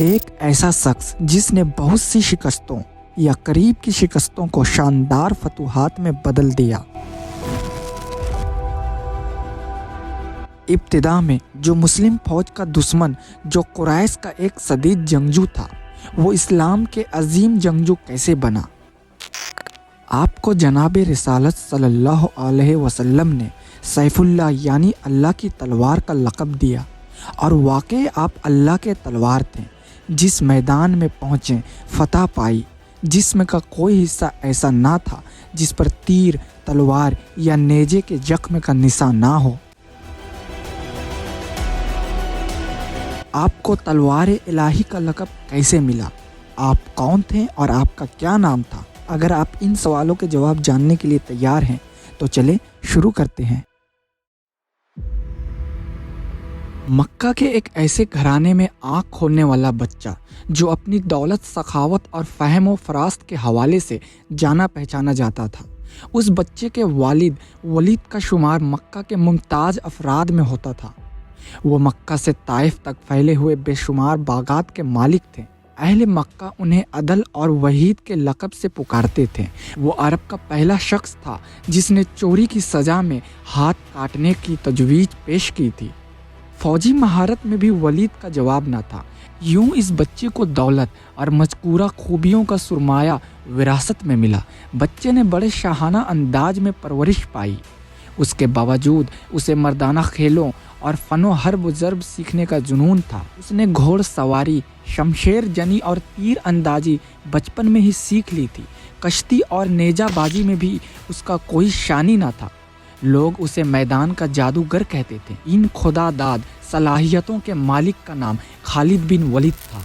ایک ایسا شخص جس نے بہت سی شکستوں یا قریب کی شکستوں کو شاندار فتوحات میں بدل دیا۔ ابتدا میں جو مسلم فوج کا دشمن جو قریش کا ایک شدید جنگجو تھا، وہ اسلام کے عظیم جنگجو کیسے بنا؟ آپ کو جناب رسالت صلی اللہ علیہ وسلم نے سیف اللہ یعنی اللہ کی تلوار کا لقب دیا، اور واقعی آپ اللہ کے تلوار تھے۔ جس میدان میں پہنچے فتح پائی، جسم کا کوئی حصہ ایسا نہ تھا جس پر تیر، تلوار یا نیزے کے زخم کا نشان نہ ہو۔ آپ کو تلوار الہی کا لقب کیسے ملا؟ آپ کون تھے اور آپ کا کیا نام تھا؟ اگر آپ ان سوالوں کے جواب جاننے کے لیے تیار ہیں تو چلیں شروع کرتے ہیں۔ مکہ کے ایک ایسے گھرانے میں آنکھ کھولنے والا بچہ جو اپنی دولت، سخاوت اور فہم و فراست کے حوالے سے جانا پہچانا جاتا تھا۔ اس بچے کے والد ولید کا شمار مکہ کے ممتاز افراد میں ہوتا تھا۔ وہ مکہ سے طائف تک پھیلے ہوئے بے شمار باغات کے مالک تھے۔ اہل مکہ انہیں عدل اور وحید کے لقب سے پکارتے تھے۔ وہ عرب کا پہلا شخص تھا جس نے چوری کی سزا میں ہاتھ کاٹنے کی تجویز پیش کی تھی۔ فوجی مہارت میں بھی ولید کا جواب نہ تھا۔ یوں اس بچے کو دولت اور مذکورہ خوبیوں کا سرمایہ وراثت میں ملا۔ بچے نے بڑے شاہانہ انداز میں پرورش پائی۔ اس کے باوجود اسے مردانہ کھیلوں اور فن و حرب و ضرب سیکھنے کا جنون تھا۔ اس نے گھوڑ سواری، شمشیر جنی اور تیر اندازی بچپن میں ہی سیکھ لی تھی۔ کشتی اور نیزہ بازی میں بھی اس کا کوئی شانی نہ تھا۔ لوگ اسے میدان کا جادوگر کہتے تھے۔ ان خدا داد صلاحیتوں کے مالک کا نام خالد بن ولید تھا۔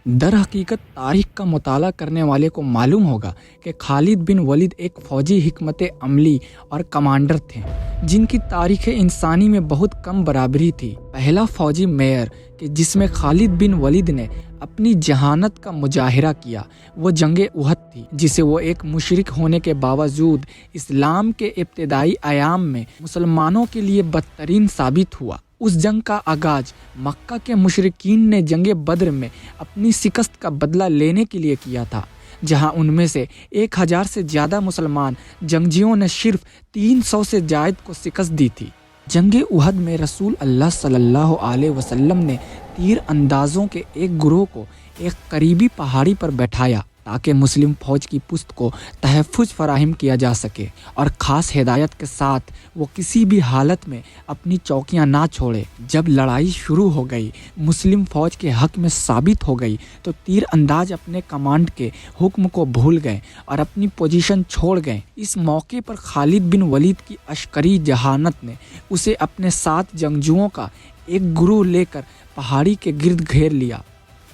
در حقیقت تاریخ کا مطالعہ کرنے والے کو معلوم ہوگا کہ خالد بن ولید ایک فوجی حکمت عملی اور کمانڈر تھے جن کی تاریخ انسانی میں بہت کم برابری تھی۔ پہلا فوجی میئر کہ جس میں خالد بن ولید نے اپنی جہانت کا مظاہرہ کیا وہ جنگ احد تھی، جسے وہ ایک مشرک ہونے کے باوجود اسلام کے ابتدائی ایام میں مسلمانوں کے لیے بدترین ثابت ہوا۔ اس جنگ کا آغاز مکہ کے مشرکین نے جنگ بدر میں اپنی شکست کا بدلہ لینے کے لیے کیا تھا، جہاں ان میں سے 1000 سے زیادہ مسلمان جنگجوؤں نے صرف 300 سے زائد کو شکست دی تھی۔ جنگ احد میں رسول اللہ صلی اللہ علیہ وسلم نے تیر اندازوں کے ایک گروہ کو ایک قریبی پہاڑی پر بیٹھایا تاکہ مسلم فوج کی پشت کو تحفظ فراہم کیا جا سکے، اور خاص ہدایت کے ساتھ وہ کسی بھی حالت میں اپنی چوکیاں نہ چھوڑے۔ جب لڑائی شروع ہو گئی، مسلم فوج کے حق میں ثابت ہو گئی، تو تیر انداز اپنے کمانڈ کے حکم کو بھول گئے اور اپنی پوزیشن چھوڑ گئے۔ اس موقع پر خالد بن ولید کی عسکری ذہانت نے اسے اپنے ساتھ جنگجوؤں کا ایک گروہ لے کر پہاڑی کے گرد گھیر لیا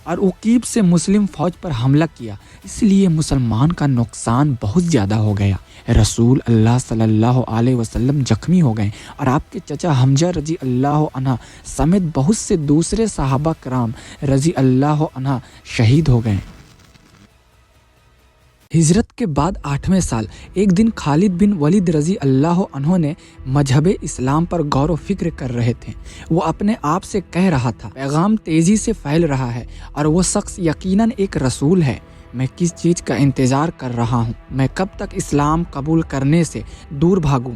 اور عقیب سے مسلم فوج پر حملہ کیا۔ اس لیے مسلمان کا نقصان بہت زیادہ ہو گیا۔ رسول اللہ صلی اللہ علیہ وسلم زخمی ہو گئے اور آپ کے چچا حمزہ رضی اللہ عنہ سمیت بہت سے دوسرے صحابہ کرام رضی اللہ عنہ شہید ہو گئے۔ ہجرت کے بعد 8ویں سال ایک دن خالد بن ولید رضی اللہ عنہ نے مذہب اسلام پر غور و فکر کر رہے تھے۔ وہ اپنے آپ سے کہہ رہا تھا، پیغام تیزی سے پھیل رہا ہے اور وہ شخص یقیناً ایک رسول ہے۔ میں کس چیز کا انتظار کر رہا ہوں؟ میں کب تک اسلام قبول کرنے سے دور بھاگوں؟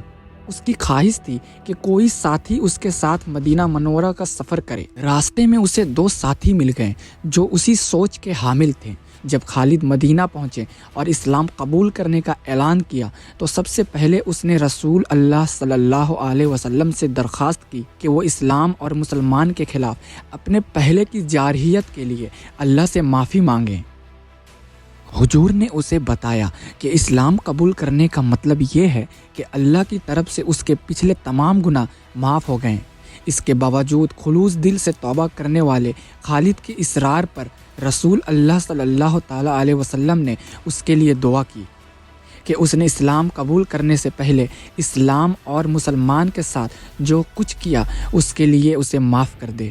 اس کی خواہش تھی کہ کوئی ساتھی اس کے ساتھ مدینہ منورہ کا سفر کرے۔ راستے میں اسے 2 ساتھی مل گئے جو اسی سوچ کے حامل تھے۔ جب خالد مدینہ پہنچے اور اسلام قبول کرنے کا اعلان کیا تو سب سے پہلے اس نے رسول اللہ صلی اللہ علیہ وسلم سے درخواست کی کہ وہ اسلام اور مسلمان کے خلاف اپنے پہلے کی جارحیت کے لیے اللہ سے معافی مانگیں۔ حضور نے اسے بتایا کہ اسلام قبول کرنے کا مطلب یہ ہے کہ اللہ کی طرف سے اس کے پچھلے تمام گناہ معاف ہو گئے۔ اس کے باوجود خلوص دل سے توبہ کرنے والے خالد کے اصرار پر رسول اللہ صلی اللہ تعالیٰ علیہ وسلم نے اس کے لیے دعا کی کہ اس نے اسلام قبول کرنے سے پہلے اسلام اور مسلمان کے ساتھ جو کچھ کیا اس کے لیے اسے معاف کر دے۔